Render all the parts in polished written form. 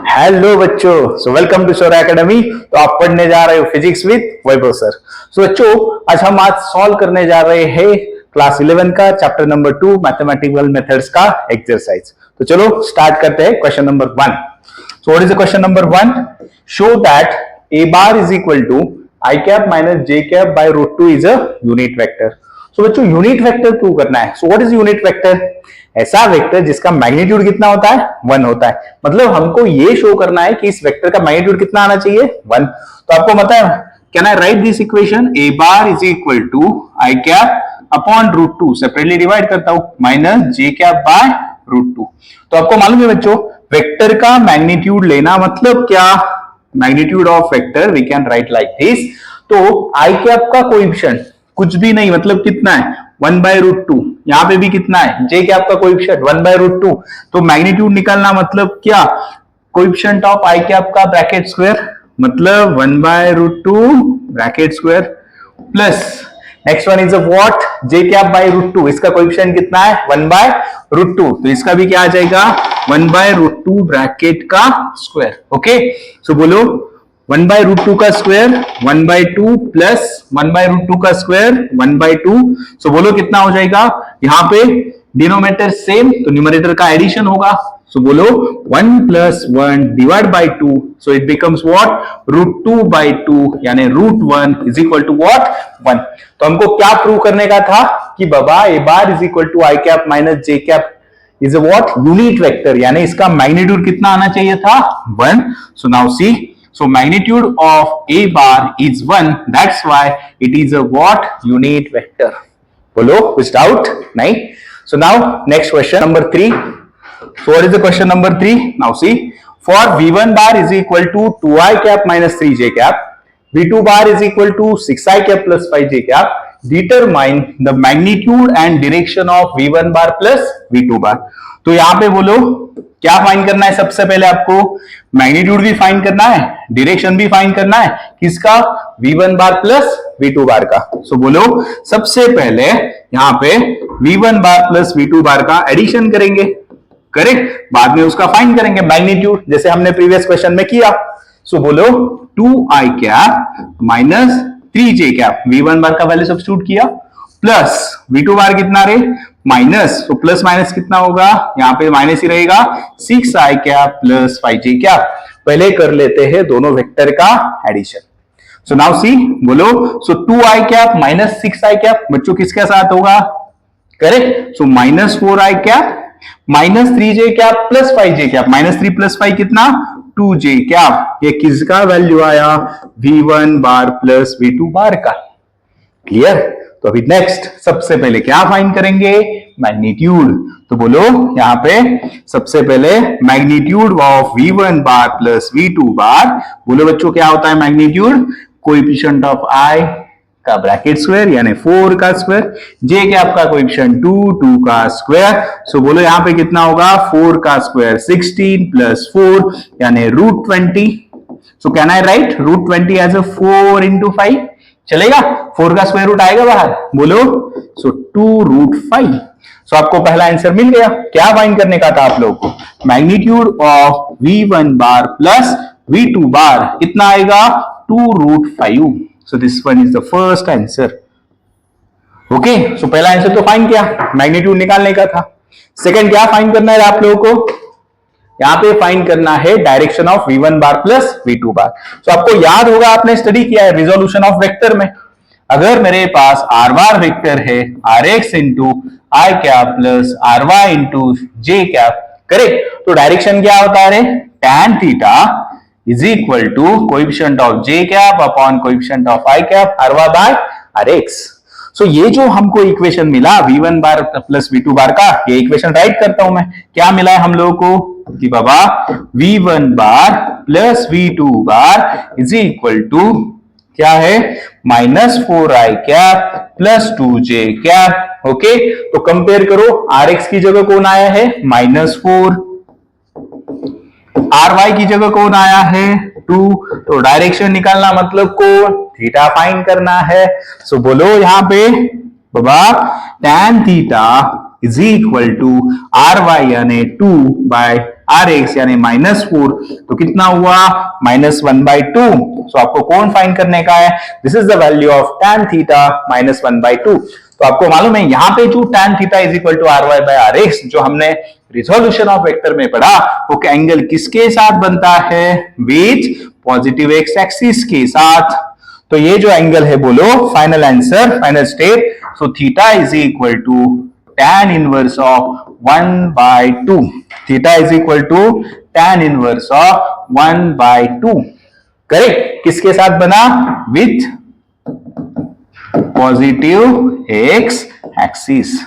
Hello बच्चों, so welcome to शोर academy. तो आप पढ़ने जा रहे हो फिजिक्स विद वैभव सर। सो बच्चों, आज हम सॉल्व करने जा रहे हैं क्लास 11 का चैप्टर नंबर 2 मैथमेटिकल मेथड्स का एक्सरसाइज। तो चलो स्टार्ट करते हैं question number 1। So what is the question number 1? Show that a bar is equal to I cap minus j cap by root 2 is a unit vector। सो बच्चों, unit vector prove करना है। So what is unit vector? ऐसा vector जिसका magnitude कितना होता है? 1 होता है। मतलब हमको ये शो करना है कि इस वेक्टर का मैग्नीट्यूड कितना आना चाहिए? 1। तो आपको पता है, can I write this equation? a bar is equal to I cap upon root 2, separately divide करता हूं, minus j cap by root 2। तो आपको मालूम है बच्चों, वेक्टर का मैग्नीट्यूड लेना मतलब क्या? Magnitude of vector we can write like this. तो I कैप का कोएफिशिएंट कुछ भी नहीं, मतलब कितना है? 1 बाय रूट 2। यहां पे भी कितना है? j कैप का कोएफिशिएंट 1 बाय रूट 2। तो मैग्नीट्यूड निकालना मतलब क्या? कोएफिशिएंट ऑफ I कैप का ब्रैकेट स्क्वायर, मतलब 1 by root 2 bracket square plus next one is what? j cap by root 2। इसका कोएफिशिएंट कितना है? 1 बाय रूट 2। तो इसका भी क्या आ जाएगा? 1 बाय रूट 2 ब्रैकेट का स्क्वायर। ओके, सो बोलो 1 बाय रूट 2 का square 1 by 2 plus 1 by root 2 का स्क्वायर 1 बाय 2। सो बोलो कितना हो जाएगा? यहाँ पे डिनोमिनेटर सेम, तो न्यूमरेटर का एडिशन होगा। सो बोलो 1 plus 1 divide by 2, so it becomes what? Root 2 by 2, यानी root 1 is equal to what? 1। तो हमको क्या प्रूव करने का था कि बाबा A bar is equal to I cap minus J cap is a what? Unit vector, यानी इसका मैग्नीट्यूड कितना आना चाहिए था? 1। So now C, so magnitude of a bar is 1, that's why it is a what? Unit vector। बोलो कुछ doubt नहीं? So now next question number 3। So what is the question number 3? Now see, for v1 bar is equal to 2i cap minus 3j cap, v2 bar is equal to 6i cap plus 5j cap, determine the magnitude and direction of v1 bar plus v2 bar। तो यहां पे बोलो क्या find करना है? सबसे पहले आपको मैग्नीट्यूड भी फाइंड करना है, डायरेक्शन भी फाइंड करना है। किसका? v1 bar plus v2 bar का। सो बोलो सबसे पहले यहां पे v1 bar plus v2 bar का एडिशन करेंगे, करेक्ट? बाद में उसका फाइंड करेंगे मैग्नीट्यूड, जैसे हमने प्रीवियस क्वेश्चन में किया। सो बोलो 2i cap minus 3j cap, v1 बार का वैल्यू सब्स्टिट्यूट किया, प्लस v2 बार कितना रे? माइनस, तो प्लस माइनस कितना होगा? यहाँ पे माइनस ही रहेगा, 6i cap plus 5j cap. पहले कर लेते हैं दोनों वेक्टर का एडिशन। सो नाउ सी, बोलो सो 2i cap minus 6i cap बच्चों किसके साथ होगा? Correct? So minus 4i cap minus 3j cap plus 5j cap, minus 3 plus 5 कितना? 2j cap. ये किसका वैल्यू आया? v1 bar plus v2 bar का। क्लियर? तो अभी नेक्स्ट सबसे पहले क्या फाइंड करेंगे? मैग्नीट्यूड। तो बोलो यहां पे सबसे पहले magnitude of v1 bar plus v2 बार। बोलो बच्चों क्या होता है मैग्नीट्यूड? कोएफिशिएंट ऑफ i का ब्रैकेट स्क्वायर यानी 4 का स्क्वायर, j के आपका कोएफिशिएंट 2 का स्क्वायर। सो बोलो यहां पे कितना होगा? 4 का स्क्वायर 16 प्लस 4 यानी root 20। So can I write root 20 as a 4 into 5? चलेगा? 4 का स्क्वायर रूट आएगा बाहर, बोलो सो 2 रूट 5। सो आपको पहला आंसर मिल गया। क्या फाइंड करने का था आप लोगों को? Magnitude of v1 bar plus v2 bar कितना आएगा? 2 root 5। So this one is the first answer. Okay, so पहला आंसर तो फाइंड किया, मैग्नीट्यूड निकालने का था। सेकंड क्या फाइंड करना है आप लोगों को? यहां पे फाइंड करना है direction of v1 bar plus v2 बार। तो आपको याद होगा, आपने स्टडी किया है रिजोल्यूशन ऑफ वेक्टर में। अगर मेरे पास r बार वेक्टर है rx into I cap plus ry into J cap, correct? तो डायरेक्शन क्या होता है? tan theta is equal to coefficient of J cap upon coefficient of I cap ry by rx। So ये जो हमको equation मिला v1 bar plus v2 bar का, ये इक्वेशन राइट करता हूं मैं। क्या मिला है हम लोगों को? कि बाबा v1 bar plus v2 bar is equal to क्या है? Minus 4i cap plus 2j cap. Okay, तो कंपेयर करो, rx की जगह कौन आया है? माइनस 4, ry की जगह कौन आया है? 2। तो डायरेक्शन निकालना मतलब कौन? थीटा फाइंड करना है। सो बोलो यहां पे बाबा tan theta is equal to R Y यानी 2 बाय आर एक्स यानी -4, तो कितना हुआ -1/2। सो आपको कौन फाइंड करने का है? This is the value of tan theta -1/2। तो आपको मालूम है यहां पे जो tan theta is equal to R Y by R X जो हमने रिजोल्यूशन ऑफ वेक्टर में पढ़ा, वो एंगल किसके साथ बनता है? विथ पॉजिटिव एक्स एक्सिस के साथ। तो ये जो एंगल है बोलो, final answer, final step, so theta is equal to tan inverse of 1/2। Theta is equal to tan inverse of 1/2। Correct? किसके साथ बना? With positive X axis.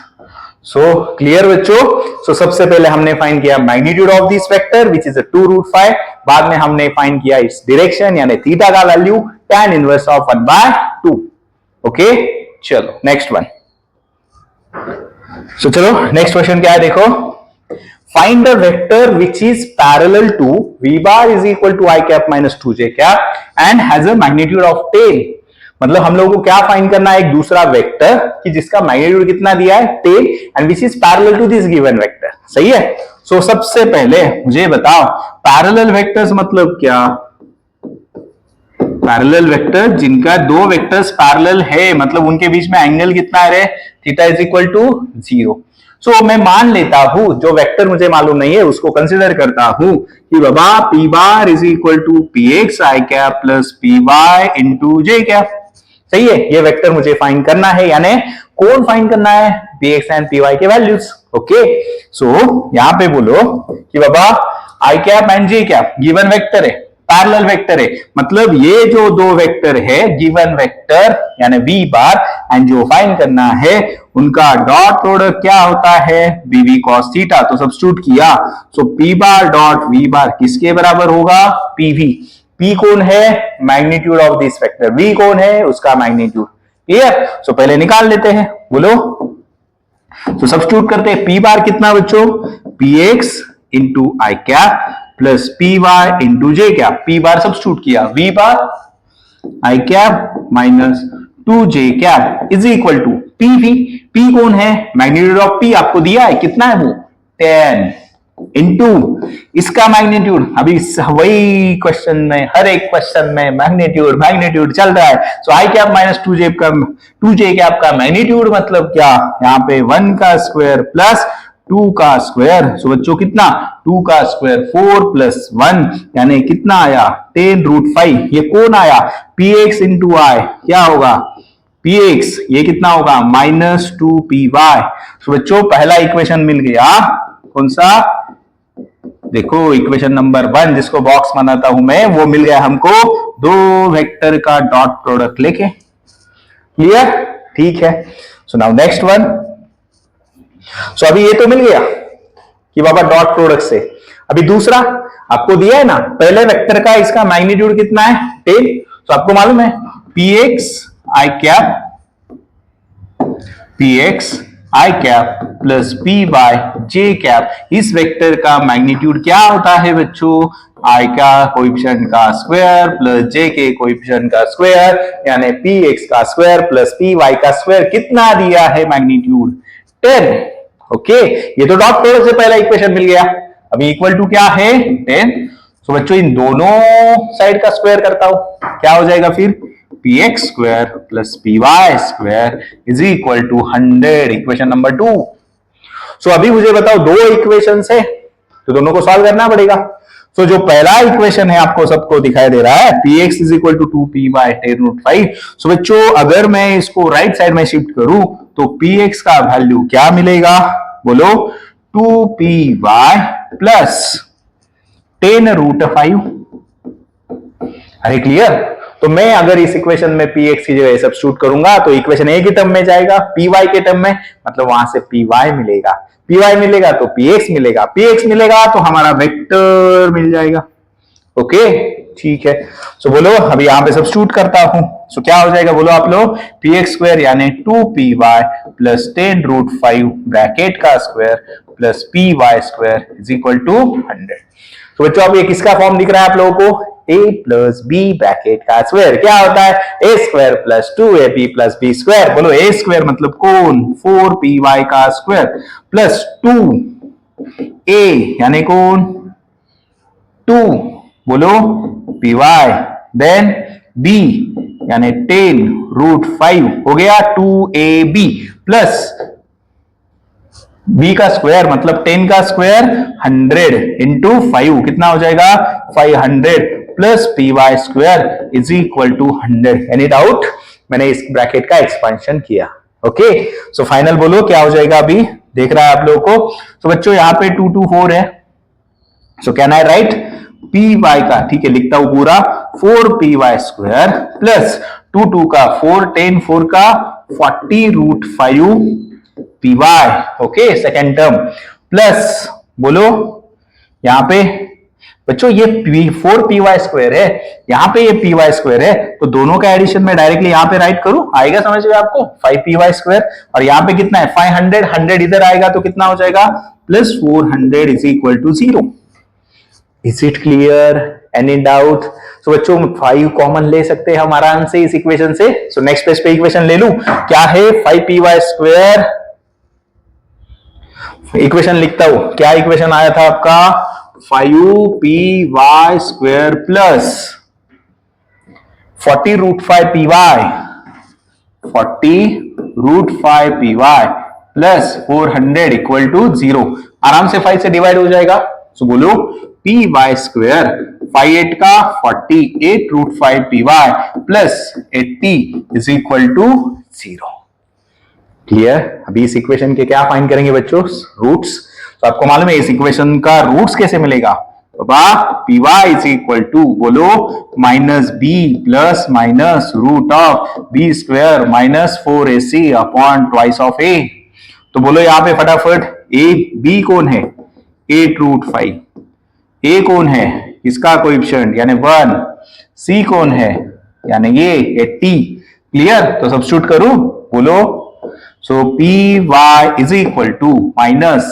So clear बच्चों? सो सबसे पहले हमने फाइंड किया magnitude of this vector which is 2√5। बाद में हमने फाइंड किया इस डायरेक्शन यानी थीटा का value tan inverse of 1/2। Okay, चलो नेक्स्ट वन। सो चलो नेक्स्ट क्वेश्चन क्या है देखो। Find the vector which is parallel to v bar is equal to i cap minus 2j cap and has a magnitude of 10। मतलब हम लोगों को क्या फाइंड करना है? एक दूसरा वेक्टर कि जिसका मैग्नीट्यूड कितना दिया है? 10 and which is parallel to this given vector. सही है? सो सबसे पहले मुझे बताओ पैरेलल वेक्टर्स मतलब क्या? पैरेलल वेक्टर जिनका दो वेक्टर्स पैरेलल है, मतलब उनके बीच में एंगल कितना है? Theta is equal to 0। So मैं मान लेता हूं जो वेक्टर मुझे मालूम नहीं है उसको कंसीडर करता हूं कि बाबा p bar is equal to px i cap plus py into j cap. सही है? ये वेक्टर मुझे फाइंड करना है, यानी कौन फाइंड करना है? px एंड py के वैल्यूज। ओके, सो यहां पे बोलो कि बाबा i cap and j cap given vector है, पैरेलल वेक्टर है, मतलब ये जो दो वेक्टर है गिवन वेक्टर यानी v बार एंड जो फाइंड करना है उनका डॉट प्रोडक्ट क्या होता है? bv cos theta. तो सब्स्टिट्यूट किया, सो p बार डॉट v बार किसके बराबर होगा? pv। p कौन है? Magnitude of this vector. v कौन है? उसका मैग्नीट्यूड। क्लियर? सो पहले निकाल लेते हैं, बोलो। तो सब्स्टिट्यूट करते हैं, p बार कितना बच्चों? px into I cap plus P Y into J cap. P bar substitute किया, V bar I cap minus 2j cap is equal to P V. P कौन है? मैग्नीट्यूड ऑफ पी आपको दिया है, कितना है वो? 10 इंटू इसका मैग्नीट्यूड। अभी वही क्वेश्चन में, हर एक क्वेश्चन में मैग्नीट्यूड मैग्नीट्यूड चल रहा है। सो आई कैप माइनस 2j कैप का मैग्नीट्यूड मतलब क्या? यहाँ पे 1 का स्क्वायर प्लस 2 का स्क्वायर। सो बच्चों कितना? 2 का स्क्वायर 4 प्लस 1 यानी कितना आया? 10√5। ये कौन आया? px इंटू आई क्या होगा? px ये कितना होगा? -2py। सो बच्चों पहला इक्वेशन मिल गया, कौन सा? देखो इक्वेशन नंबर 1 जिसको बॉक्स बनाता हूं मैं, वो मिल गया हमको दो वेक्टर का डॉट प्रोडक्ट लेके। क्लियर? ठीक है। So now next one. So अभी ये तो मिल गया कि बाबा डॉट प्रोडक्ट से। अभी दूसरा आपको दिया है ना, पहले वेक्टर का इसका मैग्नीट्यूड कितना है? 10। तो आपको मालूम है px i cap plus P Y J cap, इस वेक्टर का मैग्नीट्यूड क्या होता है बच्चों? i का कोएफिशिएंट का स्क्वायर प्लस j के कोएफिशिएंट का स्क्वायर यानी px का स्क्वायर प्लस py का स्क्वायर। कितना दिया है मैग्नीट्यूड? 10। ओके, ये तो डॉट प्रोडक्ट से पहला इक्वेशन मिल गया। अभी इक्वल टू क्या है? 10। सो बच्चों इन दोनों साइड का स्क्वायर करता हूं, क्या हो जाएगा फिर? px square plus py square is equal to 100। Equation number 2। सो अभी मुझे बताओ दो इक्वेशन है तो दोनों को सॉल्व करना पड़ेगा। सो जो पहला इक्वेशन है आपको सबको दिखाई दे रहा है, px is equal to 2py 10√5। So बच्चों अगर मैं इसको राइट साइड में शिफ्ट करूं तो px का वैल्यू क्या मिलेगा? बोलो 2py प्लस 10√5। अरे क्लियर? तो मैं अगर इस इक्वेशन में px की जगह सब्स्टिट्यूट करूंगा तो इक्वेशन ए के टर्म में जाएगा, py के टर्म में, मतलब वहां से py मिलेगा, py मिलेगा तो px मिलेगा, px मिलेगा तो हमारा वेक्टर मिल जाएगा। ओके, ठीक है। सो बोलो अभी यहां पे सब्स्टिट्यूट करता हूं, सो क्या हो जाएगा बोलो आप लोग? px स्क्वायर यानी 2py प्लस 10√5 ब्रैकेट का square plus py square is equal to 100। तो बच्चों अब ये किसका फॉर्म दिख रहा है आप लोगों को? ए प्लस बी ब्रैकेट का स्क्वायर क्या होता है A square plus 2ab plus B square. बोलो ए स्क्वायर मतलब कौन 4py का स्क्वायर प्लस 2a यानी कौन 2 बोलो py देन b यानी 10 रूट 5 हो गया 2ab प्लस b का स्क्वायर मतलब 10 का स्क्वायर 100 इंटू 5 कितना हो जाएगा 500 plus P Y square is equal to 100। Any doubt? मैंने इस ब्रैकेट का एक्सपेंशन किया। ओके सो फाइनल बोलो क्या हो जाएगा अभी देख रहा है आप लोगों को। तो बच्चों यहाँ पे 2 2 4 है so can I write P Y का ठीक है लिखता हूं पूरा 4py स्क्वायर प्लस 2 2 का 4 10 4 का 40 root 5 py okay second term plus बोलो यहां पे बच्चों ये 4py स्क्वायर है यहां पे ये py स्क्वायर है तो दोनों का एडिशन में डायरेक्टली यहां पे राइट करूं आएगा समझ में आपको 5py स्क्वायर और यहां पे कितना है 500 100 इधर आएगा तो कितना हो जाएगा plus 400 is equal to 0। Is it clear? Any doubt? So बच्चों 5 कॉमन ले सकते हैं हम आराम से इस इक्वेशन से। सो नेक्स्ट पेज पे इक्वेशन ले लूं क्या है 5py स्क्वायर इक्वेशन लिखता हूं क्या इक्वेशन आया था आपका 5py square plus 40 root 5 py 40 root 5 py plus 400 equal to 0 आराम से 5 से डिवाइड हो जाएगा। सो बोलो py स्क्वायर 5 का 48 root 5 py plus 80 is equal to 0। Clear? अभी इस इक्वेशन के क्या फाइंड करेंगे बच्चों रूट्स। तो आपको मालूम है इस इक्वेशन का रूट्स कैसे मिलेगा py इज इक्वल टू बोलो minus B plus minus root of B square minus 4ac upon twice of a। तो बोलो यहां पे फटाफट b कौन है 8 रूट 5 a कौन है इसका कोएफिशिएंट यानी 1 c कौन है यानी ये 80। क्लियर? तो सब्स्टिट्यूट करूं बोलो so py is equal to minus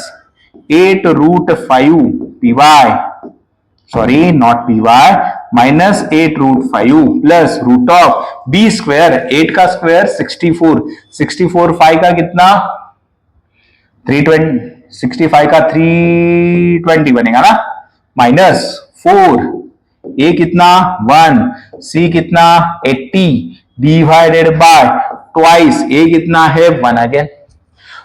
8 root 5 py sorry not py minus 8 root 5 plus root of b square 8 का स्क्वायर 64 5 का कितना 320 65 का 320 बनेगा ना माइनस 4 a कितना 1 c कितना 80 डिवाइडेड बाय ट्वाइस a कितना है 1 अगेन।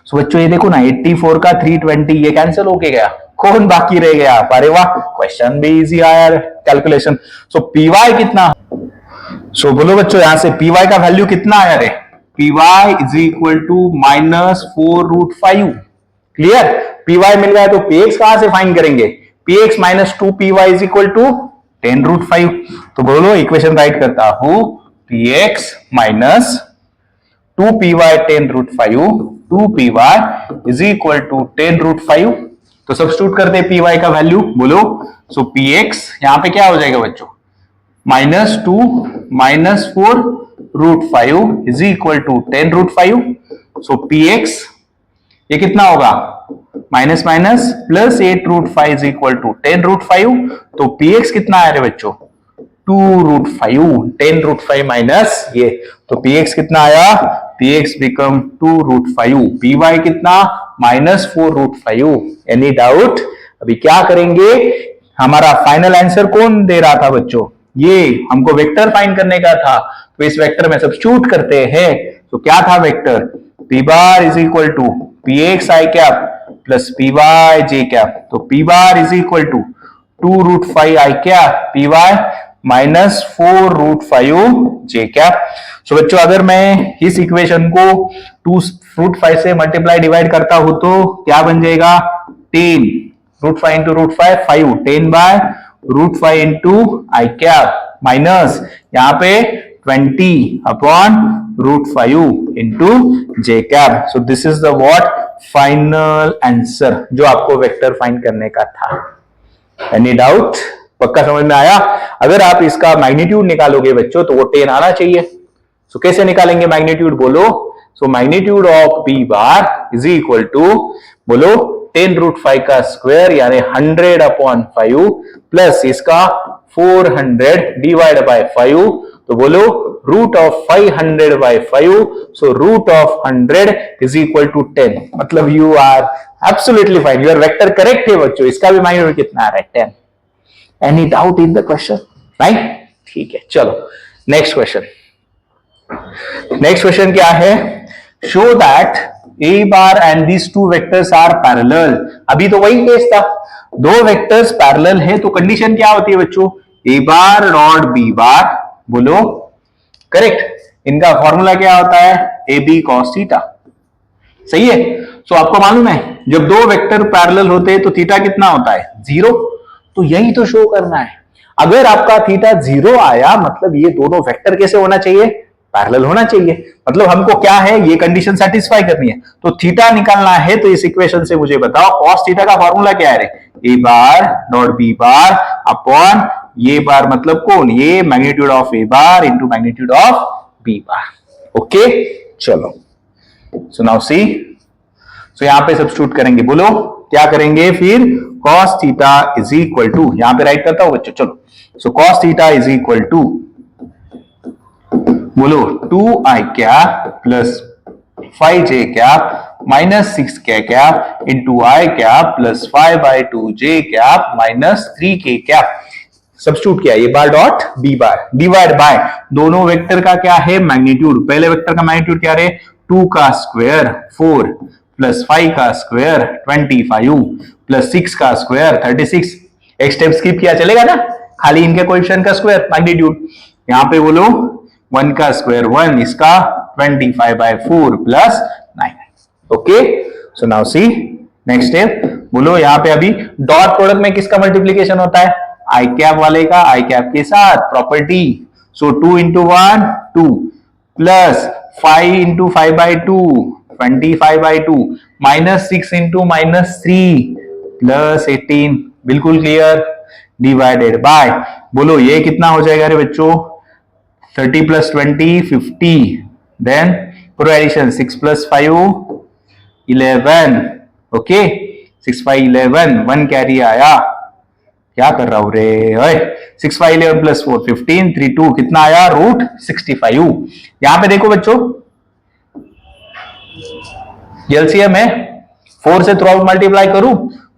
सो बच्चों ये देखो ना 84 का 320 ये कैंसिल होके गया कौन बाकी रह गया। अरे वाह क्वेश्चन भी इजी आया कैलकुलेशन। सो py कितना सो बोलो बच्चों यहां से py का वैल्यू कितना आया रे py is equal to minus 4 root 5। Clear? py मिल गया तो px कहां से फाइंड करेंगे px minus 2py is equal to 10 root 5। तो बोलो इक्वेशन राइट करता हूं px minus 2py 10 root 5 2py is equal to 10 root 5। तो सब्स्टिट्यूट करते हैं py का वैल्यू बोलो सो px यहां पे क्या हो जाएगा बच्चों minus 2 minus 4 root 5 is equal to 10 root 5। So px ये कितना होगा minus minus plus 8 root 5 is equal to 10 root 5। तो px कितना आया रे बच्चों 2 रूट 5 10 रूट 5 माइनस ये तो px कितना आया px बिकम 2 रूट 5 py कितना माइनस 4 रूट 5। Any doubt? अभी क्या करेंगे हमारा फाइनल आंसर कौन दे रहा था बच्चों ये हमको वेक्टर फाइंड करने का था तो इस वेक्टर में सब्स्टिट्यूट करते हैं। तो क्या था vector p bar is equal to px i cap plus py j cap. तो p bar is equal to 2 root 5 i cap py minus 4 root 5 j cap. So बच्चों अगर मैं इस इक्वेशन को 2 रूट 5 से मल्टीप्लाई डिवाइड करता हूं तो क्या बन जाएगा 10 root 5 into root 5 5 10 by root 5 into I cap minus यहाँ पे 20 upon root 5 into J cap. So this is the what final answer जो आपको वेक्टर फाइंड करने का था। Any doubt? पक्का समझ में आया? अगर आप इसका मैग्नीट्यूड निकालोगे बच्चों तो वो 10 आना चाहिए। सो कैसे निकालेंगे मैग्नीट्यूड बोलो so magnitude of p bar is equal to बोलो 10 रूट 5 का स्क्वायर यानी 100 अपॉन 5 प्लस इसका 400 डिवाइड बाय 5, तो बोलो root of 500 by 5, so root of 100 is equal to 10। मतलब you are absolutely fine, your vector correct है बच्चों। इसका भी मैग्नीट्यूड कितना आ रहा है? 10। Any doubt in the question? Right, ठीक है। चलो नेक्स्ट क्वेश्चन। नेक्स्ट क्वेश्चन क्या है? Show that A bar and these two vectors are parallel. अभी तो वही केस था, दो वेक्टर्स पैरेलल है, तो कंडीशन क्या होती है बच्चों? ए बार डॉट बी बार, बोलो करेक्ट। इनका फॉर्मूला क्या होता है? A B cos theta. सही है। सो आपको मालूम है जब दो वेक्टर पैरेलल होते हैं तो थीटा कितना होता है? 0। तो यही तो शो करना है। अगर आपका थीटा 0 आया मतलब ये दोनों वेक्टर कैसे होना चाहिए? पैरेलल होना चाहिए। मतलब हमको क्या है, ये कंडीशन सेटिस्फाई करनी है। तो थीटा निकालना है, तो इस इक्वेशन से मुझे बताओ कॉस थीटा का फॉर्मूला क्या है? A bar dot B bar upon ये बार, मतलब कौन? ये magnitude of A bar into magnitude of B bar. Okay, चलो सो नाउ सी, सो यहां पे सब्स्टिट्यूट करेंगे। बोलो क्या करेंगे फिर? cos theta is equal to, यहां पे राइट करता हूं बच्चों, चलो। So cos theta is equal to, बोलो 2i cap plus 5j cap minus 6k cap into i cap plus 5/2j cap minus 3k cap. Substitute किया, ये bar dot B bar divide by दोनों vector का क्या है? Magnitude. पहले vector का magnitude क्या रहे? 2 का स्क्वायर 4 प्लस 5 का स्क्वायर 25 प्लस 6 का स्क्वायर 36। एक स्टेप स्किप किया चलेगा ना, खाली इनके कोएफिशिएंट का स्क्वायर मैग्नीट्यूड। यहां पे बोलो 1 का स्क्वायर 1, इसका 25/4 प्लस 9। ओके, सो नाउ सी नेक्स्ट स्टेप। बोलो यहां पे अभी डॉट प्रोडक्ट में किसका मल्टीप्लीकेशन होता है? आई कैप वाले का आई कैप के साथ, प्रॉपर्टी। सो 2 into 1 2 plus 5 into 5/2 25/2 minus 6 into minus 3 plus 18। बिल्कुल क्लियर। डिवाइडेड बाय, बोलो ये कितना हो जाएगा रे बच्चों? 30 प्लस 20 50, देन प्रो एडिशन 6 प्लस 5 11। ओके, 6 5 11, 1 कैरी आया। क्या कर रहा हूं रे? 6 5 11 प्लस 4 15 3 2 कितना आया? रूट 65। यहां पे देखो बच्चों, एलसीएम है, 4 से थ्रू आउट मल्टीप्लाई करूं,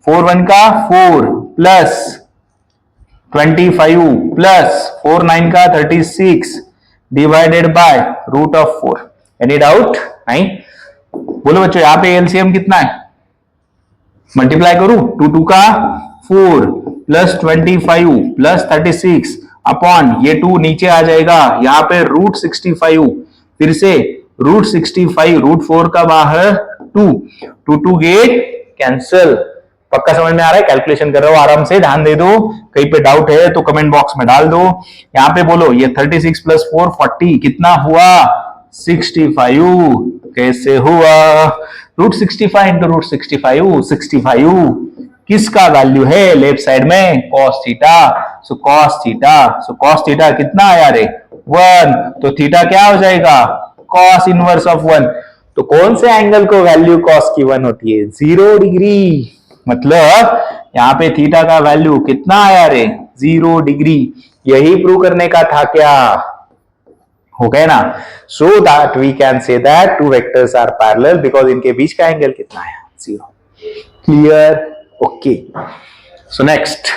4 1 का 4 प्लस 25 प्लस 4 9 का 36 divided by root of 4। Any doubt? नहीं। बोलो बच्चों यहां पे एलसीएम कितना है? मल्टीप्लाई करूं, 2 2 का 4 प्लस 25 प्लस 36 अपॉन ये 2 नीचे आ जाएगा, यहां पे रूट 65, फिर से रूट 65, रूट 4 का बाहर 2 2 गेट कैंसिल। पक्का समझ में आ रहा है? कैलकुलेशन कर रहा हूं, आराम से ध्यान दे दो। कहीं पे डाउट है तो कमेंट बॉक्स में डाल दो। यहां पे बोलो ये 36 प्लस 4 40 कितना हुआ? 65। कैसे हुआ? रूट 65 इंटू रूट 65, 65 किसका वैल्यू है? लेफ्ट साइड में cos थीटा। सो cos थीटा, सो cos थीटा कितना आया रे? 1। तो थीटा क्या हो जाएगा? cos inverse of 1। तो कौन से एंगल को वैल्यू cos की 1 होती है? 0 डिग्री। मतलब यहां पे थीटा का वैल्यू कितना आया रे? 0 डिग्री। यही प्रूव करने का था क्या? हो गया ना? So that we can say that two vectors are parallel because इनके बीच का एंगल कितना है? 0। Clear? Okay, so next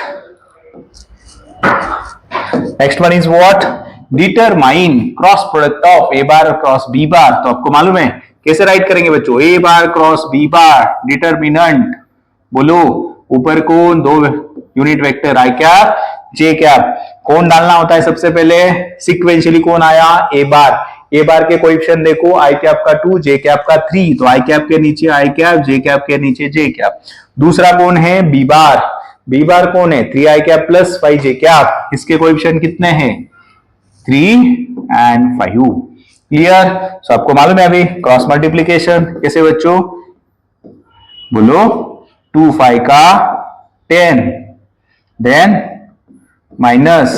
one is what? Determine cross product of A bar cross B bar. तो आपको मालूम है कैसे राइट करेंगे बच्चों? A bar cross B bar, determinant. बोलो ऊपर कौन? 2 unit vector I cap J cap. कौन डालना होता है सबसे पहले? सिक्वेंशियली कौन आया? ए बार। ए बार के कोएफिशिएंट देखो, आई कैप का 2 जे कैप का 3, तो आई कैप के नीचे आई कैप, जे कैप के नीचे जे कैप। दूसरा कौन है? B bar. बी बार कौन है? 3 आई कैप प्लस 5 जे कैप। इसके कोएफिशिएंट कितने हैं? 3 एंड 5। क्लियर? सो आपको मालूम है अभी क्रॉस मल्टीप्लीकेशन कैसे बच्चों? बोलो 2 5 का 10, देन माइनस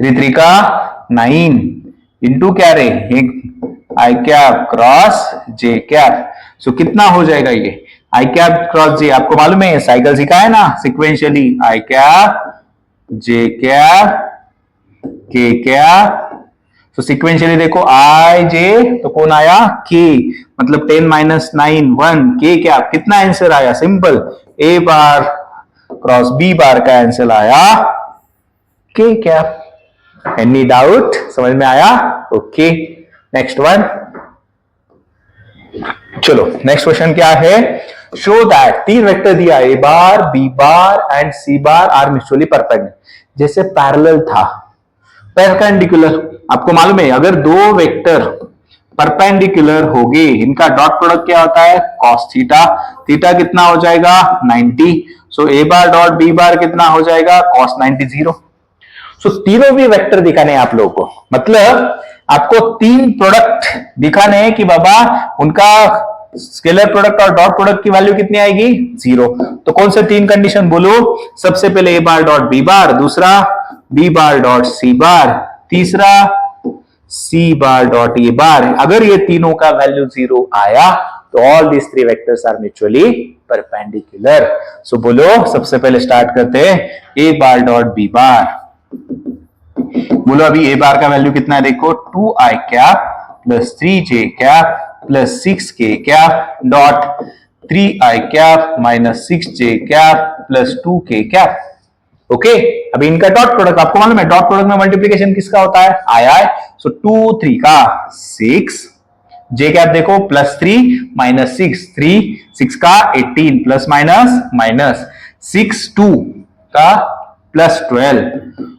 3 3 का 9 इंटू क्या रे? आई कैप क्रॉस जे कैप। सो कितना हो जाएगा ये? आई कैप क्रॉस जे। आपको मालूम है साइकिल सिखाया ना सिक्वेंशियली, आई कैप जे कैप के कैप। तो सिक्वेंशियली देखो आई जे तो कौन आया के, मतलब 10 माइनस 9 1 के कैप। कितना आंसर आया? सिंपल, ए बार क्रॉस बी बार का आंसर आया के कैप। Any doubt? समझ में आया? Okay, next one. चलो नेक्स्ट क्वेश्चन क्या है? शो दैट, तीन वेक्टर दिया, A bar B bar and C bar are mutually perpendicular. जैसे पैरेलल था, परपेंडिकुलर, आपको मालूम है अगर दो वेक्टर परपेंडिकुलर होगे, इनका डॉट प्रोडक्ट क्या होता है? Cos theta. थीटा कितना हो जाएगा? 90। सो ए बार डॉट बी बार कितना हो जाएगा? कॉस 90 0। सो तीनों भी वेक्टर दिखाने हैं आप लोगों को, मतलब आपको तीन प्रोडक्ट दिखाने हैं कि बाबा उनका स्केलर प्रोडक्ट और डॉट प्रोडक्ट की वैल्यू कितनी आएगी? 0। तो कौन से तीन कंडीशन बोलो? सबसे पहले ए बार डॉट बी बार, दूसरा बी बार डॉट सी बार, तीसरा सी बार डॉट ए बार। अगर ये तीनों का वैल्यू 0 आया तो all these three vectors are mutually perpendicular. So बोलो, सबसे पहले स्टार्ट करते हैं ए बार डॉट बी बार। बोलो अभी ए बार का वैल्यू कितना है? देखो 2i cap plus 3j cap plus 6k cap dot 3i cap minus 6j cap plus 2k cap. Okay, अभी इनका डॉट प्रोडक्ट आपको मालूम है, डॉट प्रोडक्ट में मल्टीप्लीकेशन किसका होता है? आई। सो 2 3 का 6, जे कैप देखो प्लस 3 माइनस 6, 3 6 का 18 प्लस माइनस माइनस 6 2 का प्लस 12।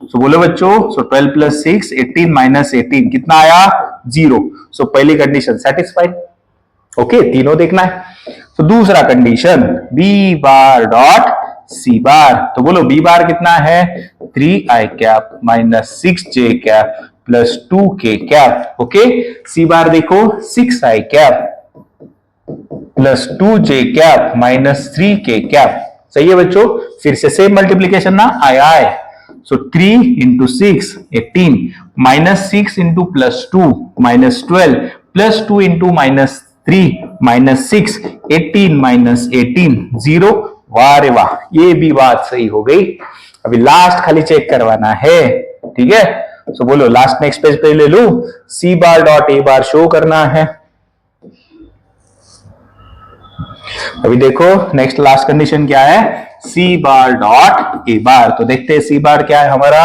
सो बोलो बच्चों, सो 12 प्लस 6 18 माइनस 18 कितना आया? 0। सो पहली कंडीशन सेटिस्फाइड। ओके, तीनों देखना है। तो दूसरा condition B bar dot C bar. तो बोलो बी बार कितना है? 3i cap minus 6j cap plus 2k cap. Okay, C bar देखो 6i cap plus 2j cap minus 3k cap. सही है बच्चों? फिर से सेम मल्टीप्लीकेशन ना, आई। So 3 into 6 18 minus 6 into plus 2 minus 12 plus 2 into minus 3 minus 6 18 minus 18 0। वाह रे वाह, ये भी बात सही हो गई। अभी लास्ट खाली चेक करवाना है, ठीक है? सो बोलो लास्ट नेक्स्ट पेज पे ले लू, सी बार डॉट ए बार शो करना है। अभी देखो नेक्स्ट लास्ट कंडीशन क्या है? सी बार डॉट ए बार। तो देखते हैं सी बार क्या है हमारा?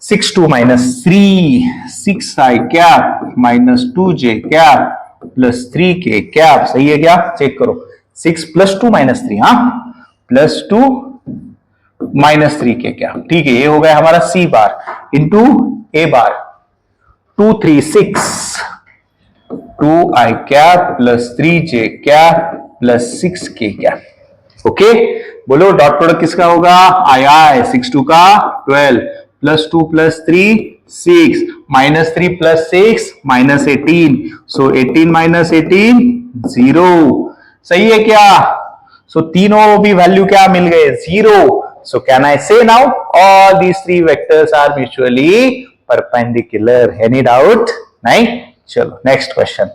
6 2 minus 3 6i cap minus 2j cap plus 3k cap. सही है क्या? चेक करो, 6 प्लस 2 माइनस 3, हाँ प्लस 2 माइनस 3k कैप। ठीक है, ये हो गया हमारा सी बार इंटू ए बार 2 3 6 2i cap plus 3j cap plus 6k cap. Okay, बोलो डॉट प्रोडक्ट किसका होगा? आई 6 2 का 12 plus 2 plus 3 6 minus 3 plus 6 minus 18। सो 18 माइनस 18 0। सही है क्या? सो तीनों भी वैल्यू क्या मिल गए? 0। सो can I say now all these three vectors are mutually perpendicular. Any doubt? नहीं? चलो next question.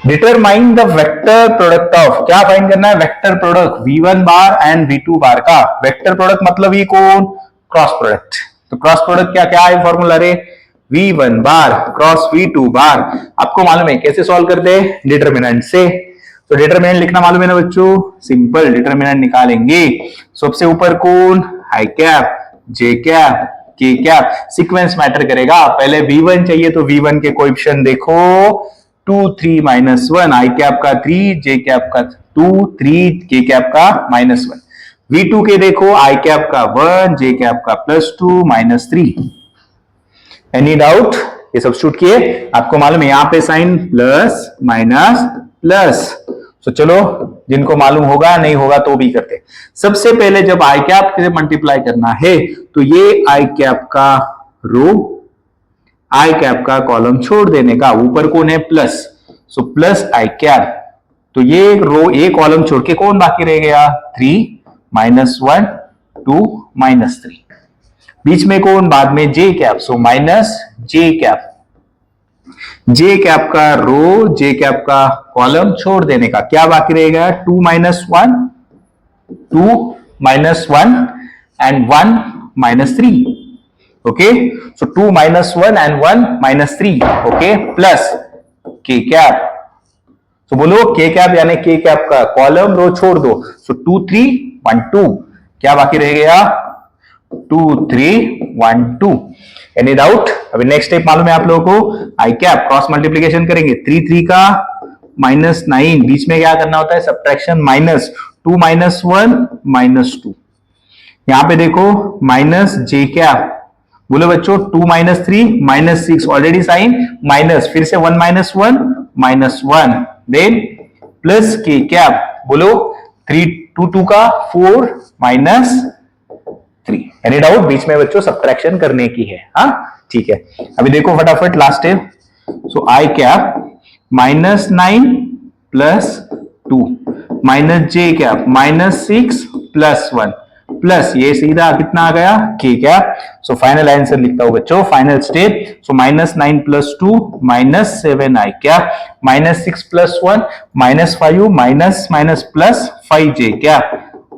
Determine the vector product of, क्या फाइंड करना है? Vector product v1 bar and v2 bar का। वेक्टर प्रोडक्ट मतलब ये कौन? Cross product. तो क्रॉस प्रोडक्ट क्या क्या है फॉर्मूला रे? v1 बार क्रॉस v2 बार। आपको मालूम है कैसे सॉल्व करते हैं? डिटरमिनेंट से। तो डिटरमिनेंट लिखना मालूम है ना बच्चों? सिंपल, डिटरमिनेंट निकालेंगे। सबसे ऊपर कौन? आई कैप जे कैप के कैप। सीक्वेंस मैटर करेगा, पहले v1 चाहिए तो v1 के कोएफिशिएंट देखो 2 3 माइनस 1, आई कैप का 3 जे कैप का 2 3 के कैप का माइनस 1। v2 के देखो आई कैप का 1 जे कैप का प्लस 2 माइनस 3। Any doubt? ये सब्स्टिट्यूट किए, आपको मालूम है यहां पे साइन प्लस माइनस प्लस। तो चलो जिनको मालूम होगा नहीं होगा तो भी करते। सबसे पहले जब आई कैप से मल्टीप्लाई करना है तो ये आई कैप का रो आई कैप का कॉलम छोड़ देने का, ऊपर कौन है? प्लस। सो प्लस आई कैप। तो ये रो ए कॉलम छोड़ के कौन बाकी रह गया? 3 माइनस 1 2 माइनस 3। बीच में कौन? बाद में जे cap. So minus J cap. J cap का रो जे कैप का कॉलम छोड़ देने का क्या बाकी रहेगा? 2 minus 1 2 minus 1 and 1 minus 3. Okay, so 2 minus 1 and 1 minus 3. Okay, plus k cap. तो बोलो k cap यानी k cap का कॉलम रो छोड़ दो. So 2 3 1 2. क्या बाकी रह गया? 2 3 1 2. Any doubt? अभी नेक्स्ट स्टेप मालूम है आप लोगों को, आई कैप क्रॉस मल्टीप्लीकेशन करेंगे. 3 3 का माइनस 9, बीच में क्या करना होता है? सब्ट्रैक्शन. Minus 2 minus 1 minus 2. यहां पे देखो माइनस जे कैप. बोलो बच्चों 2 minus 3 minus 6, already sign minus, फिर से 1 minus 1 minus 1, then plus K cap. बोलो 3 2 2 का 4 माइनस 3. Any doubt? बीच में बच्चों सब्ट्रैक्शन करने की है. हाँ ठीक है. अभी देखो फटाफट लास्ट स्टेप. सो आई cap minus 9 plus 2 minus J cap minus 6 plus 1 plus ये सीधा कितना आ गया? के कैप. सो फाइनल आंसर लिखता हूं बच्चों, final step. So minus 9 plus 2 minus 7 I cap minus 6 plus 1 minus 5 minus minus plus 5 J cap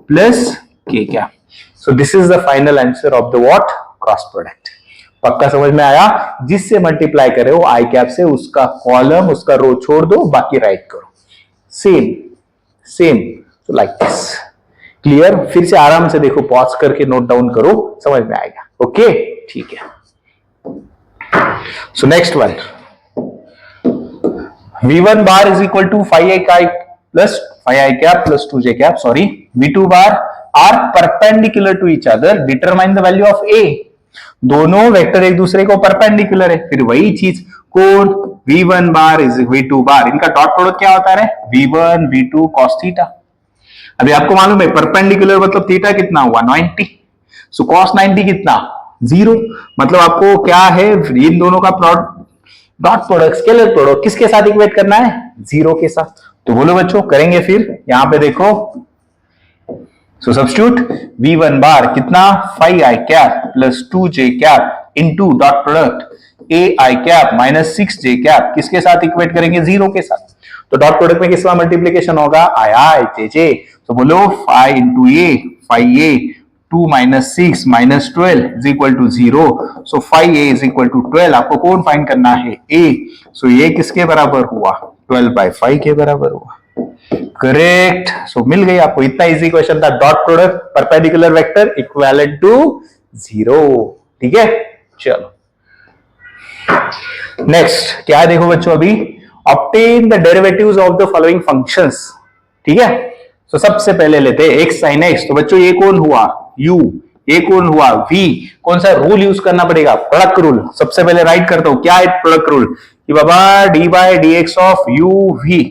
plus K cap. So this is the final answer of the what? Cross product. पक्का समझ में आया? जिससे multiply करे हो आई cap से, उसका column उसका रो छोड़ दो, बाकी राइट करो. Same same. So like this. Clear? फिर से आराम से देखो, पॉज करके नोट डाउन करो, समझ में आएगा. ओके ठीक है. सो next one, v1 bar is equal to 5i plus 5i cap plus 2j cap, sorry, v2 bar are perpendicular to each other, determine the value of a. दोनों vector एक दूसरे को परपेंडिकुलर है. फिर वही चीज कौन? v1 bar is v2 bar, इनका डॉट प्रोडक्ट क्या होता है? v1 v2 cos theta. अभी आपको मालूम है परपेंडिकुलर मतलब थीटा कितना हुआ? 90. सो cos 90 कितना? 0. मतलब आपको क्या है? इन दोनों का डॉट प्रोडक्ट स्केलर प्रोडक्ट किसके साथ इक्वेट करना है? 0 के साथ. तो बोलो बच्चों करेंगे. फिर यहां पे देखो, सो सब्स्टिट्यूट v1 बार कितना? 5i cap plus 2j cap into dot product ai cap minus 6j cap किसके साथ इक्वेट करेंगे? 0 के साथ. तो डॉट प्रोडक्ट में किसका मल्टीप्लीकेशन होगा? आई जे जे. तो बोलो 5 into A 5a 2 minus 6 minus 12 is equal to 0. So 5a is equal to 12. आपको कौन फाइंड करना है? a. सो ये किसके बराबर हुआ? 12/5 के बराबर हुआ. करेक्ट. सो मिल गई आपको. इतना इजी क्वेश्चन था. Dot product perpendicular vector equivalent to 0. ठीक है. चलो नेक्स्ट क्या है देखो बच्चों. अभी obtain the derivatives of the following functions. ठीक है. तो सबसे पहले लेते हैं x sin x. तो बच्चों ये कौन हुआ? u. ये कौन हुआ? v. कौन सा रूल यूज करना पड़ेगा? Product rule. सबसे पहले राइट करता हूं. क्या है प्रोडक्ट रूल? कि बाबा d by dx of u v.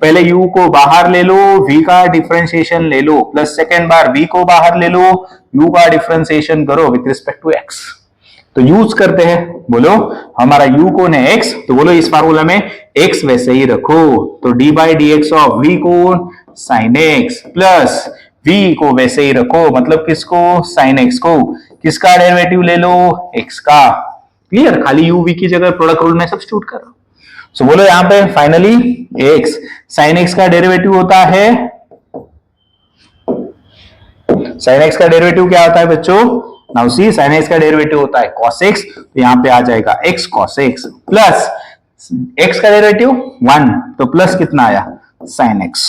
पहले u को बाहर ले लो, v का डिफरेंशिएशन ले लो, प्लस सेकेंड बार v को बाहर ले लो, u का डिफरेंशिएशन करो विथ रिस्पेक्ट टू x. तो यूज करते हैं. बोलो हमारा u कौन है? x. तो बोलो इस फार्मूला में x वैसे ही रखो. तो d by dx of v कौन? sin x प्लस v को वैसे ही रखो. मतलब किसको? sin x को. किसका डेरिवेटिव ले लो? x का. क्लियर? खाली u v की जगह प्रोडक्ट रूल में सब्स्टिट्यूट करो. सो बोलो यहां पे फाइनली x sin x का डेरिवेटिव होता है. sin x का डेरिवेटिव क्या होता है बच्चों? नाउ सी sin x का डेरिवेटिव होता है cos x. तो यहां पे आ जाएगा x cos x plus x का डेरिवेटिव 1. तो प्लस कितना आया? sin x.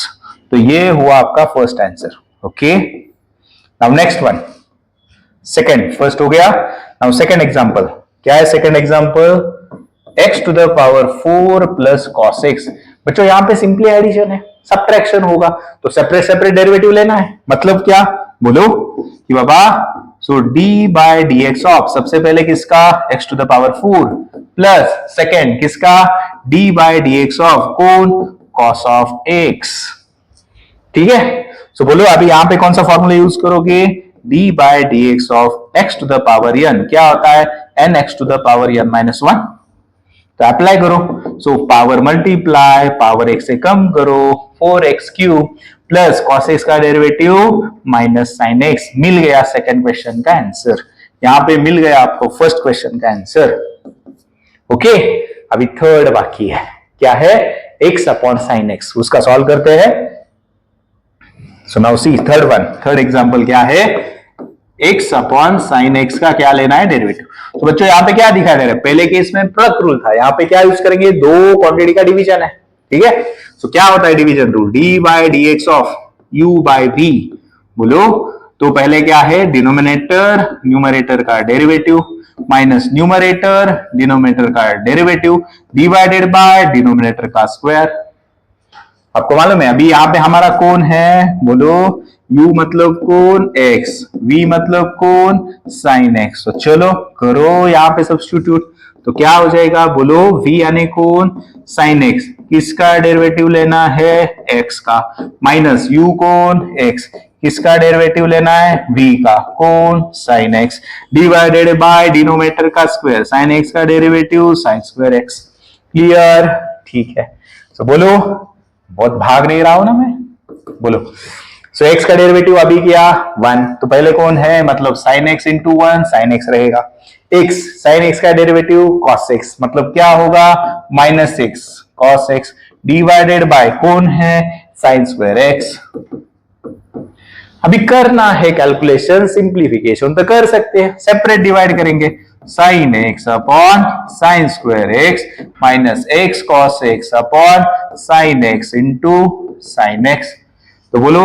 तो ये हुआ आपका first answer. Okay. Now next one. Second. First हो गया. Now second example. क्या है second example? x to the power 4 plus cos x. बच्चों यहां पे सिंपली एडिशन है, सब्ट्रैक्शन होगा. तो सेपरेट सेपरेट डेरिवेटिव लेना है. मतलब क्या? बोलो कि बाबा so d by dx of सबसे पहले किसका? x to the power 4 plus second किसका? d बाय dx ऑफ कौन? cos of x. ठीक है. सो बोलो अभी यहां पे कौन सा फॉर्मूला यूज करोगे? d by dx of x to the power n. क्या होता है? nx to the power n minus 1. तो अप्लाई करो. So power multiply, power x से कम करो, 4x cube plus cos x का डेरिवेटिव माइनस sin x. मिल गया सेकंड क्वेश्चन का आंसर. यहां पे मिल गया आपको फर्स्ट क्वेश्चन का आंसर. ओके. अभी थर्ड बाकी है. क्या है? x upon sin x. उसका सॉल्व करते हैं. सो नाउ सी थर्ड वन. थर्ड एग्जांपल क्या है? x अपॉन साइन x का क्या लेना है, डेरिवेटिव। तो बच्चों यहाँ पे क्या दिखाई दे रहा है, पहले केस में प्रोडक्ट रूल था, यहाँ पे क्या यूज करेंगे, दो क्वांटिटी का डिवीजन है, ठीक है। तो क्या होता है division rule, D by D x of u by v, बोलो। तो पहले क्या है, डिनोमिनेटर न्यूमरेटर का डेरिवेटिव माइनस न्यूमरेटर डिनोमिनेटर का डेरिवेटिव डिवाइडेड बाय डिनोमिनेटर का स्क्वायर। आपको मालूम है अभी यहाँ पे हमारा कौन है, बोलो। u मतलब कौन, x, v मतलब कौन, साइन x। तो चलो करो यहाँ पे सब्स्टिट्यूट, तो क्या हो जाएगा, बोलो। v यानी कौन, साइन x, किसका डेरिवेटिव लेना है, x का, माइनस u कौन, x, किसका डेरिवेटिव लेना है, v का, कौन, sine x, divided by denominator का स्क्वायर, साइन x का derivative sine square x। Clear, ठीक है। तो बोलो, बहुत भाग नहीं रहा हूं ना मैं, बोलो। सो x का डेरिवेटिव अभी किया 1, तो पहले कौन है, मतलब sine x into 1, sine x रहेगा, x, साइन x का डेरिवेटिव cos x, मतलब क्या होगा, minus x cos x, divided by कौन है, साइन स्क्वायर x। अभी करना है कैलकुलेशन, सिंप्लीफिकेशन तो कर सकते हैं, सेपरेट डिवाइड करेंगे, sine x upon sine square x minus x cos x upon sine x into sine x। तो बोलो,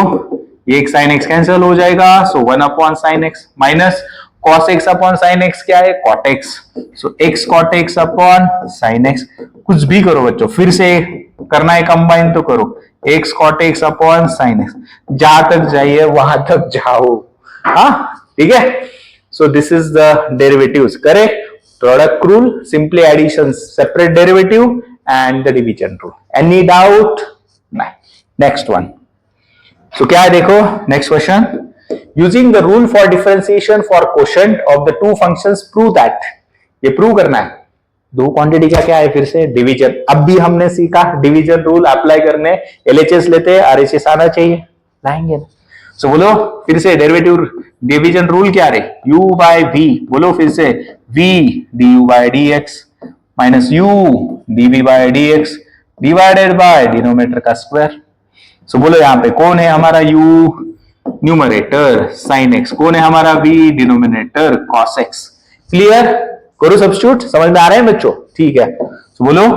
ये एक साइन x कैंसिल हो जाएगा, सो 1 upon sine x minus cos x upon sine x क्या है, cot x, सो x cot x upon sine x। कुछ भी करो बच्चों, फिर से करना है कंबाइन तो करो, x cot x upon sine x, जहां तक जाइए वहां तक जाओ, हाँ ठीक है। So this is the derivatives, correct, product rule, simply addition, separate derivative and the division rule. Any doubt, नहीं। नेक्स्ट वन, सो क्या है देखो, next question, using the rule for differentiation for quotient of the two functions prove that, ये prove करना है, दो quantity का क्या है, फिर से डिवीजन। अब भी हमने सीखा डिवीजन रूल अप्लाई करने, एलएचएस लेते हैं, आरएचएस आना चाहिए, लाएंगे ना। सो बोलो फिर से डेरिवेटिव डिवीजन रूल क्या रहे, u बाय v, बोलो फिर से, v du by dx minus u dv by dx divided by denominator का स्क्वायर। सो बोलो यहाँ पे कौन है हमारा u, न्यूमरेटर साइन x, कौन है हमारा v, denominator cos x। Clear, करो सब्स्टिट्यूट, समझ में आ रहे हैं बच्चों, ठीक है। तो बोलो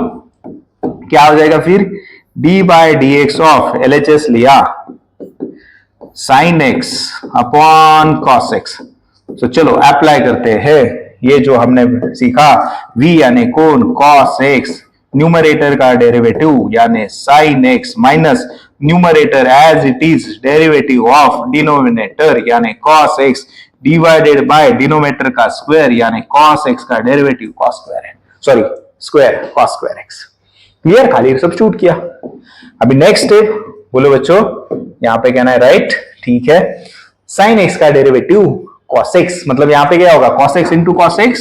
क्या हो जाएगा फिर, d by dx of LHS लिया, sine x upon cos x। तो चलो अप्लाई करते हैं ये जो हमने सीखा, v यानी कौन, cos x, न्यूमरेटर का डेरिवेटिव यानी sine x minus numerator as it is derivative of denominator यानी cos x divided by denominator का स्क्वायर यानी cos x का डेरिवेटिव cos स्क्वायर है, sorry square cos square x। Clear, खाली substitute किया। अभी नेक्स्ट स्टेप, बोलो बच्चों, यहाँ पे कहना है राइट, ठीक है, साइन x का डेरिवेटिव cos x, मतलब यहाँ पे क्या होगा, cos x into cos x,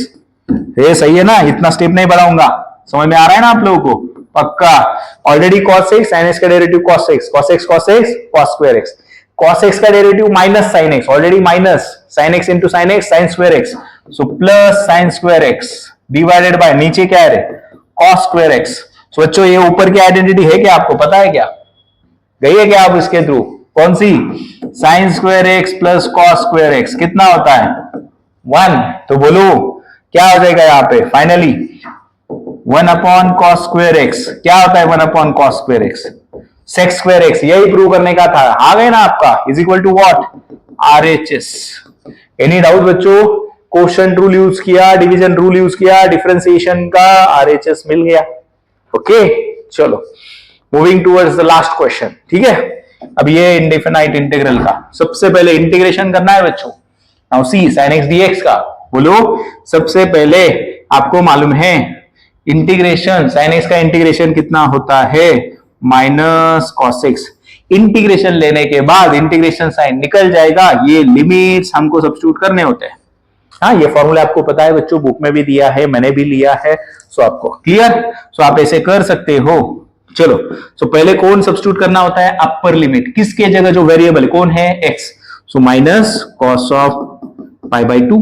ये सही है ना, इतना स्टेप नहीं बढ़ाऊंगा, समझ में आ रहा है ना आप लोगों को, पक्का। Already cos x, sin x का derivative cos x, cos x cos x cos square x, cos x का derivative minus sin x, already minus sin x into sin x sin square x, so plus sin square x divided bye नीचे क्या है, cos square x। सो बच्चों ये ऊपर की identity है क्या, आपको पता है क्या, गई है क्या आप इसके थ्रू, कौन सी, sine square X plus cos square X कितना होता है, 1। तो बोलो क्या हो जाएगा यहाँ पे, finally 1 upon cos square x, क्या होता है 1 upon cos square x, sec square x. यही प्रूव करने का था, आ गए ना आपका, is equal to what, RHS. Any doubt बच्चों, क्वोशंट रूल यूज किया, डिवीजन रूल यूज किया, डिफरेंशिएशन का आरएचएस मिल गया। ओके चलो, moving towards the last question, ठीक है। अब ये इंडेफिनाइट इंटीग्रल का सबसे पहले इंटीग्रेशन करना है बच्चों। Now see sin x dx का, बोलो सबसे पहले आपको मालूम है इंटीग्रेशन, sin x का इंटीग्रेशन कितना होता है, माइनस cos x। इंटीग्रेशन लेने के बाद इंटीग्रेशन साइन निकल जाएगा, ये लिमिट्स हमको सब्स्टिट्यूट करने होते हैं। हाँ, ये फॉर्मूला आपको पता है बच्चों, बुक में भी दिया है, मैंने भी लिया है, सो आपको क्लियर, सो आप ऐसे कर सकते हो। चलो, सो पहले कौन सब्स्टिट्यूट करना होता है, अपर लिमिट, किसके जगह जो वेरिएबल कौन है, x, so minus cos of pi by 2,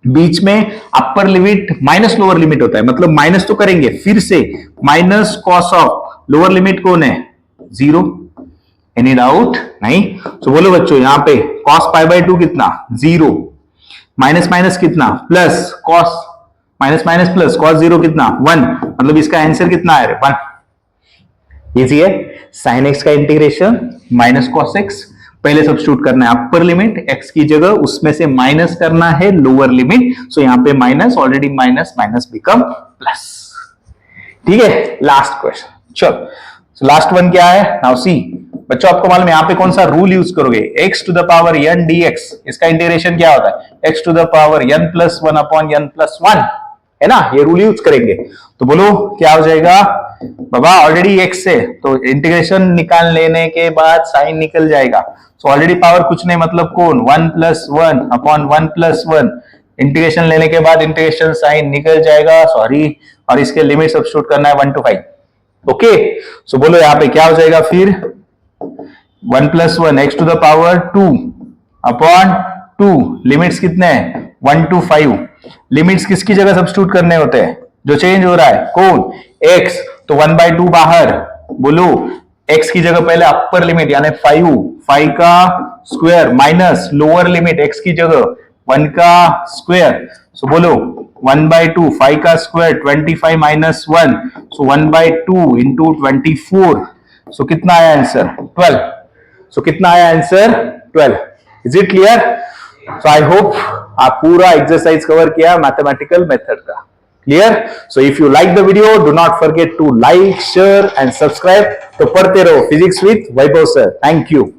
बीच में upper limit minus lower limit होता है, मतलब माइनस तो करेंगे, फिर से minus cos of lower limit कौन है, 0, एनी डाउट नहीं? तो बोलो बच्चों यहां पे cos पाई बाई 2 कितना 0, माइनस माइनस कितना plus cos, minus minus plus cos 0 कितना 1, मतलब इसका आंसर कितना है 1। इजी है। sin x का इंटीग्रेशन माइनस cos x, पहले सब्स्टिट्यूट करना है अपर लिमिट, x की जगह उसमें से माइनस करना है लोअर लिमिट, सो यहां पे minus, already minus minus become plus. ठीक है, लास्ट क्वेश्चन। चलो लास्ट वन क्या है नाउ सी। बच्चों आपको मालूम है यहां पे कौन सा रूल यूज करोगे, x to the power n dx, इसका इंटीग्रेशन क्या होता है x to the power n plus 1 upon n plus 1, है ना, ये रूल यूज करेंगे। तो बोलो क्या हो जाएगा बाबा, ऑलरेडी x है तो इंटीग्रेशन निकाल लेने के बाद साइन निकल जाएगा, तो ऑलरेडी पावर कुछ नहीं मतलब कौन 1 प्लस 1 अपॉन 1 प्लस 1, इंटीग्रेशन लेने के बाद इंटीग्रेशन साइन निकल जाएगा, सॉरी, और इसके लिमिट सब्स्टिट्यूट करना है 1 to 5। ओके, सो बोलो यहाँ पे क्या हो जाएगा फिर 1 plus 1 x to the power 2 upon 2, limits कितने हैं 1 to 5, लिमिट्स किसकी जगह सब्स्टिट्यूट करने होते हैं, जो चेंज हो रहा है कौन x, तो 1/2 बाहर, बोलो x की जगह पहले अपर लिमिट यानी 5 का square minus lower limit x की जगह 1 का स्क्वायर, सो बोलो 1/2 5 का स्क्वायर 25 माइनस 1, सो 1/2 इंटू 24, सो कितना आया आंसर 12, सो कितना आया answer 12। Is it clear? So I hope आप पूरा एक्सरसाइज कवर किया मैथमेटिकल मेथड का। Clear? So if you like the video do not forget to like share and subscribe. तो पढ़ते रहो physics with Vaibhav sir. Thank you.